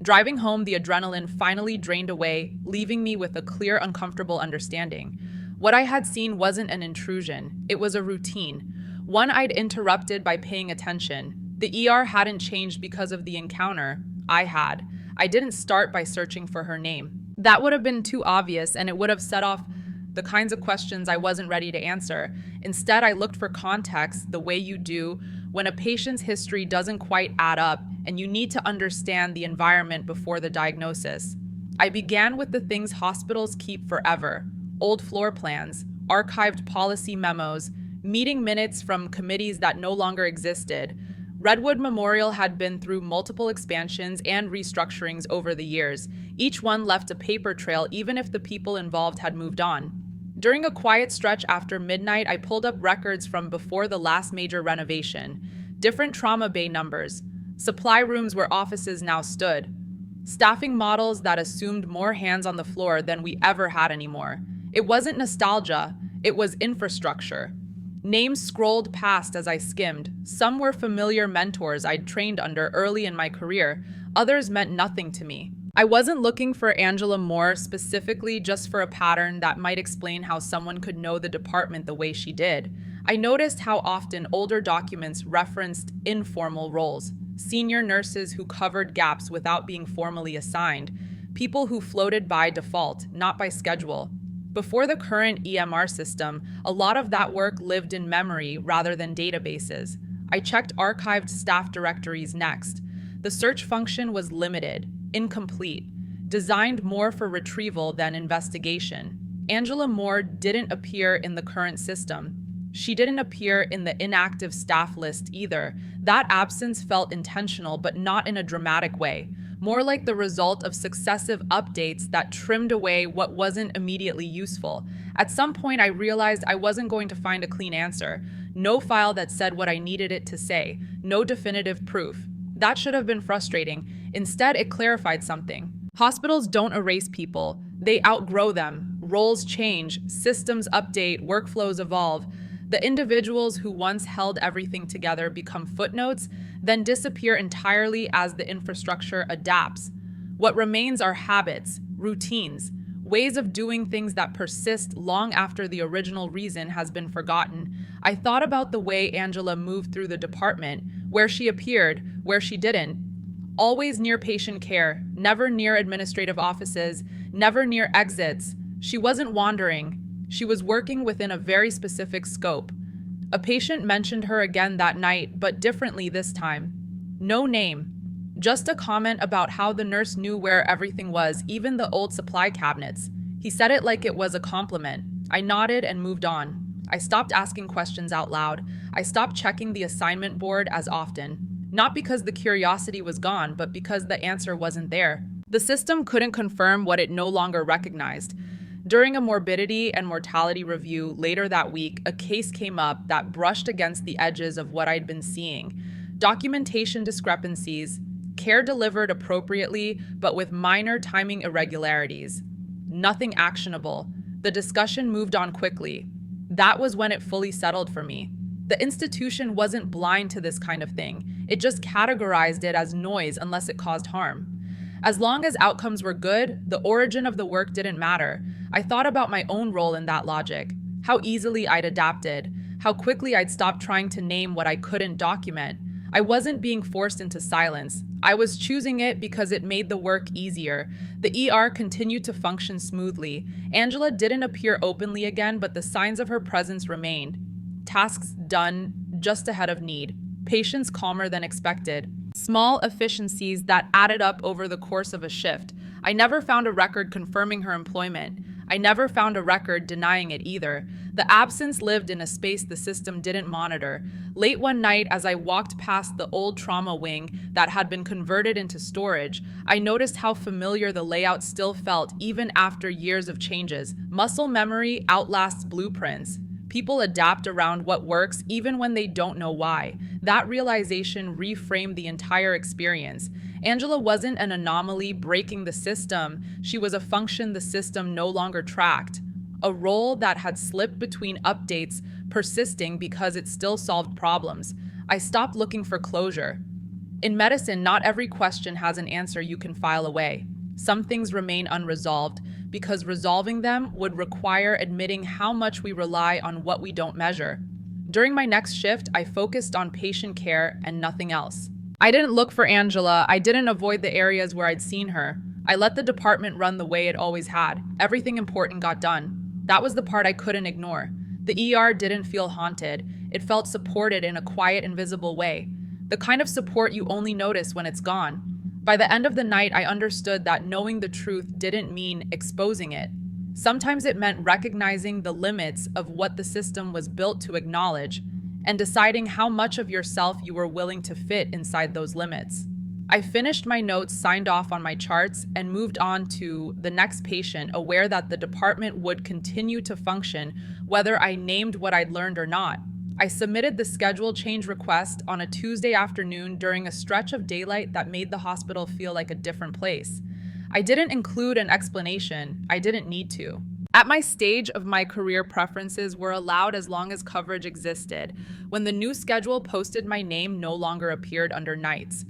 Driving home, the adrenaline finally drained away, leaving me with a clear, uncomfortable understanding. What I had seen wasn't an intrusion, it was a routine. One I'd interrupted by paying attention. The ER hadn't changed because of the encounter. I had. I didn't start by searching for her name. That would have been too obvious, and it would have set off the kinds of questions I wasn't ready to answer. Instead, I looked for context the way you do when a patient's history doesn't quite add up and you need to understand the environment before the diagnosis. I began with the things hospitals keep forever: old floor plans, archived policy memos, meeting minutes from committees that no longer existed. Redwood Memorial had been through multiple expansions and restructurings over the years. Each one left a paper trail, even if the people involved had moved on. During a quiet stretch after midnight, I pulled up records from before the last major renovation. Different trauma bay numbers, supply rooms where offices now stood, staffing models that assumed more hands on the floor than we ever had anymore. It wasn't nostalgia, it was infrastructure. Names scrolled past as I skimmed. Some were familiar mentors I'd trained under early in my career. Others meant nothing to me. I wasn't looking for Angela Moore specifically just for a pattern that might explain how someone could know the department the way she did. I noticed how often older documents referenced informal roles, senior nurses who covered gaps without being formally assigned, people who floated by default, not by schedule. Before the current EMR system, a lot of that work lived in memory rather than databases. I checked archived staff directories next. The search function was limited, incomplete, designed more for retrieval than investigation. Angela Moore didn't appear in the current system. She didn't appear in the inactive staff list either. That absence felt intentional, but not in a dramatic way. More like the result of successive updates that trimmed away what wasn't immediately useful. At some point, I realized I wasn't going to find a clean answer. No file that said what I needed it to say. No definitive proof. That should have been frustrating. Instead, it clarified something. Hospitals don't erase people. They outgrow them. Roles change, systems update, workflows evolve. The individuals who once held everything together become footnotes, then disappear entirely as the infrastructure adapts. What remains are habits, routines, ways of doing things that persist long after the original reason has been forgotten. I thought about the way Angela moved through the department, where she appeared, where she didn't. Always near patient care, never near administrative offices, never near exits. She wasn't wandering. She was working within a very specific scope. A patient mentioned her again that night, but differently this time. No name, just a comment about how the nurse knew where everything was, even the old supply cabinets. He said it like it was a compliment. I nodded and moved on. I stopped asking questions out loud. I stopped checking the assignment board as often. Not because the curiosity was gone, but because the answer wasn't there. The system couldn't confirm what it no longer recognized. During a morbidity and mortality review later that week, a case came up that brushed against the edges of what I'd been seeing. Documentation discrepancies, care delivered appropriately, but with minor timing irregularities. Nothing actionable. The discussion moved on quickly. That was when it fully settled for me. The institution wasn't blind to this kind of thing. It just categorized it as noise unless it caused harm. As long as outcomes were good, the origin of the work didn't matter. I thought about my own role in that logic, how easily I'd adapted, how quickly I'd stopped trying to name what I couldn't document. I wasn't being forced into silence. I was choosing it because it made the work easier. The ER continued to function smoothly. Angela didn't appear openly again, but the signs of her presence remained. Tasks done just ahead of need. Patients calmer than expected. Small efficiencies that added up over the course of a shift. I never found a record confirming her employment. I never found a record denying it either. The absence lived in a space the system didn't monitor. Late one night, as I walked past the old trauma wing that had been converted into storage, I noticed how familiar the layout still felt even after years of changes. Muscle memory outlasts blueprints. People adapt around what works even when they don't know why. That realization reframed the entire experience. Angela wasn't an anomaly breaking the system. She was a function the system no longer tracked. a role that had slipped between updates, persisting because it still solved problems. I stopped looking for closure. In medicine, not every question has an answer you can file away. Some things remain unresolved because resolving them would require admitting how much we rely on what we don't measure. During my next shift, I focused on patient care and nothing else. I didn't look for Angela. I didn't avoid the areas where I'd seen her. I let the department run the way it always had. Everything important got done. That was the part I couldn't ignore. The ER didn't feel haunted. It felt supported in a quiet, invisible way. The kind of support you only notice when it's gone. By the end of the night, I understood that knowing the truth didn't mean exposing it. Sometimes it meant recognizing the limits of what the system was built to acknowledge and deciding how much of yourself you were willing to fit inside those limits. I finished my notes, signed off on my charts, and moved on to the next patient, aware that the department would continue to function whether I named what I'd learned or not. I submitted the schedule change request on a Tuesday afternoon during a stretch of daylight that made the hospital feel like a different place. I didn't include an explanation. I didn't need to. At my stage of my career, preferences were allowed as long as coverage existed. When the new schedule posted, my name no longer appeared under nights.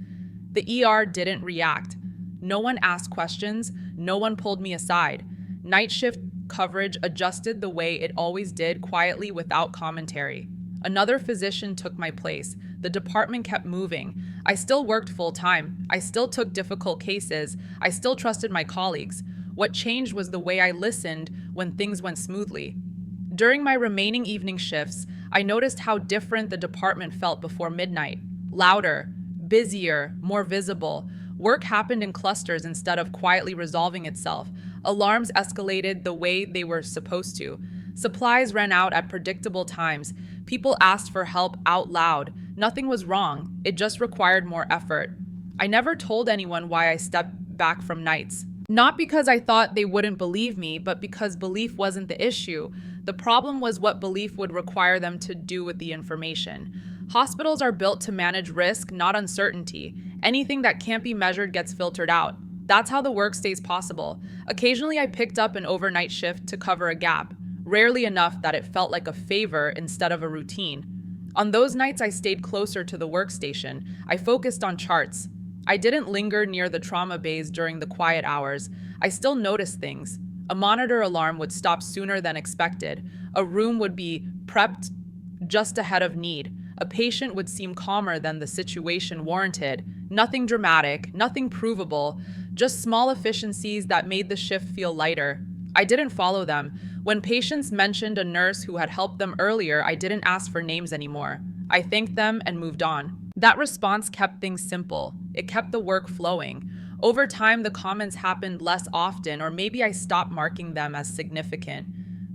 The ER didn't react. No one asked questions. No one pulled me aside. Night shift coverage adjusted the way it always did, quietly, without commentary. Another physician took my place. The department kept moving. I still worked full-time. I still took difficult cases. I still trusted my colleagues. What changed was the way I listened when things went smoothly. During my remaining evening shifts, I noticed how different the department felt before midnight. Louder, busier, more visible. Work happened in clusters instead of quietly resolving itself. Alarms escalated the way they were supposed to. Supplies ran out at predictable times. People asked for help out loud. Nothing was wrong. It just required more effort. I never told anyone why I stepped back from nights. Not because I thought they wouldn't believe me, but because belief wasn't the issue. The problem was what belief would require them to do with the information. Hospitals are built to manage risk, not uncertainty. Anything that can't be measured gets filtered out. That's how the work stays possible. Occasionally, I picked up an overnight shift to cover a gap. Rarely enough that it felt like a favor instead of a routine. On those nights, I stayed closer to the workstation. I focused on charts. I didn't linger near the trauma bays during the quiet hours. I still noticed things. A monitor alarm would stop sooner than expected. A room would be prepped just ahead of need. A patient would seem calmer than the situation warranted. Nothing dramatic, nothing provable, just small efficiencies that made the shift feel lighter. I didn't follow them. When patients mentioned a nurse who had helped them earlier, I didn't ask for names anymore. I thanked them and moved on. That response kept things simple. It kept the work flowing. Over time, the comments happened less often, or maybe I stopped marking them as significant.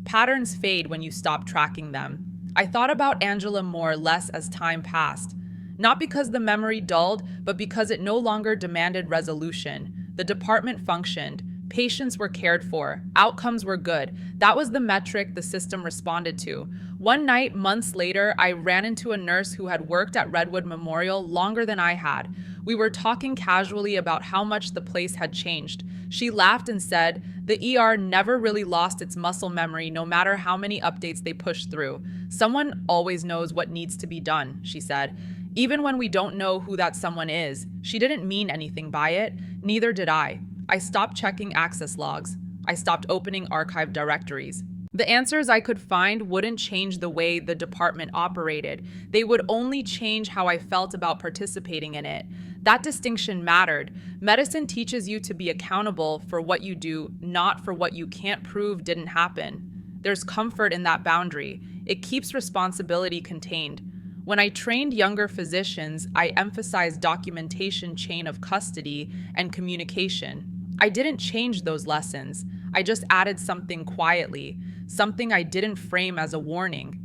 Patterns fade when you stop tracking them. I thought about Angela more less as time passed. Not because the memory dulled, but because it no longer demanded resolution. The department functioned. Patients were cared for. Outcomes were good. That was the metric the system responded to. One night, months later, I ran into a nurse who had worked at Redwood Memorial longer than I had. We were talking casually about how much the place had changed. She laughed and said, "The ER never really lost its muscle memory, no matter how many updates they pushed through. Someone always knows what needs to be done," she said. "Even when we don't know who that someone is." She didn't mean anything by it. Neither did I. I stopped checking access logs. I stopped opening archive directories. The answers I could find wouldn't change the way the department operated. They would only change how I felt about participating in it. That distinction mattered. Medicine teaches you to be accountable for what you do, not for what you can't prove didn't happen. There's comfort in that boundary. It keeps responsibility contained. When I trained younger physicians, I emphasized documentation, chain of custody, and communication. I didn't change those lessons. I just added something quietly, something I didn't frame as a warning.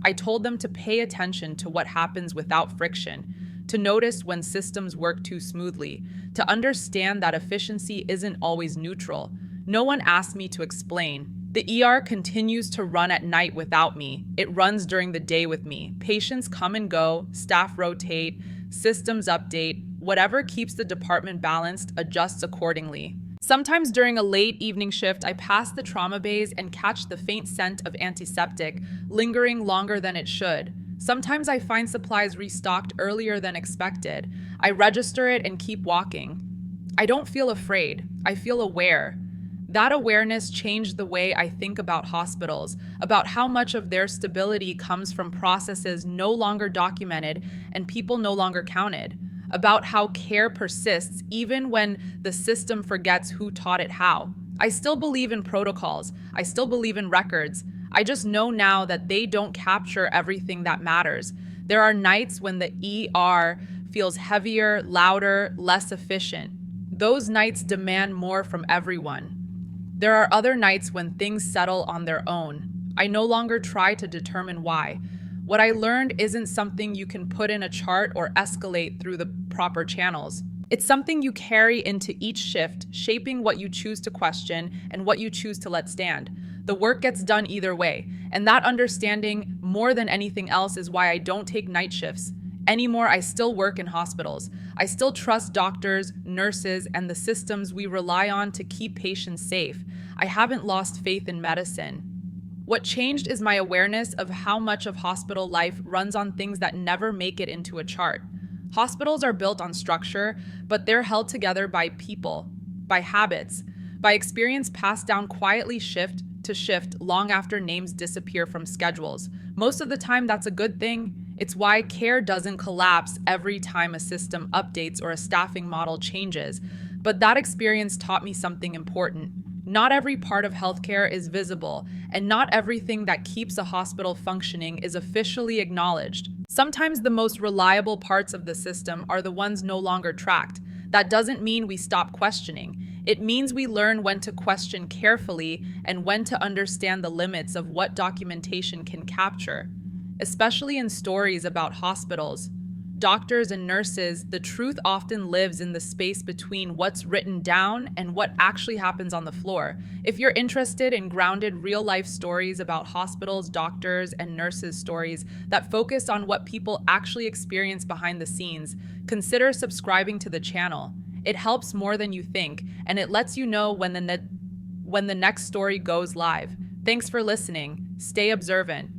I told them to pay attention to what happens without friction, to notice when systems work too smoothly, to understand that efficiency isn't always neutral. No one asked me to explain. The ER continues to run at night without me. It runs during the day with me. Patients come and go, staff rotate, systems update. Whatever keeps the department balanced adjusts accordingly. Sometimes during a late evening shift, I pass the trauma bays and catch the faint scent of antiseptic, lingering longer than it should. Sometimes I find supplies restocked earlier than expected. I register it and keep walking. I don't feel afraid. I feel aware. That awareness changed the way I think about hospitals, about how much of their stability comes from processes no longer documented and people no longer counted, about how care persists even when the system forgets who taught it how. I still believe in protocols. I still believe in records. I just know now that they don't capture everything that matters. There are nights when the ER feels heavier, louder, less efficient. Those nights demand more from everyone. There are other nights when things settle on their own. I no longer try to determine why. What I learned isn't something you can put in a chart or escalate through the proper channels. It's something you carry into each shift, shaping what you choose to question and what you choose to let stand. The work gets done either way, and that understanding, more than anything else, is why I don't take night shifts. Anymore, I still work in hospitals. I still trust doctors, nurses, and the systems we rely on to keep patients safe. I haven't lost faith in medicine. What changed is my awareness of how much of hospital life runs on things that never make it into a chart. Hospitals are built on structure, but they're held together by people, by habits, by experience passed down quietly shift to shift long after names disappear from schedules. Most of the time, that's a good thing. It's why care doesn't collapse every time a system updates or a staffing model changes. But that experience taught me something important. Not every part of healthcare is visible, and not everything that keeps a hospital functioning is officially acknowledged. Sometimes the most reliable parts of the system are the ones no longer tracked. That doesn't mean we stop questioning. It means we learn when to question carefully and when to understand the limits of what documentation can capture. Especially in stories about hospitals, doctors and nurses, the truth often lives in the space between what's written down and what actually happens on the floor. If you're interested in grounded real-life stories about hospitals, doctors, and nurses' stories that focus on what people actually experience behind the scenes, consider subscribing to the channel. It helps more than you think, and it lets you know when the next story goes live. Thanks for listening. Stay observant.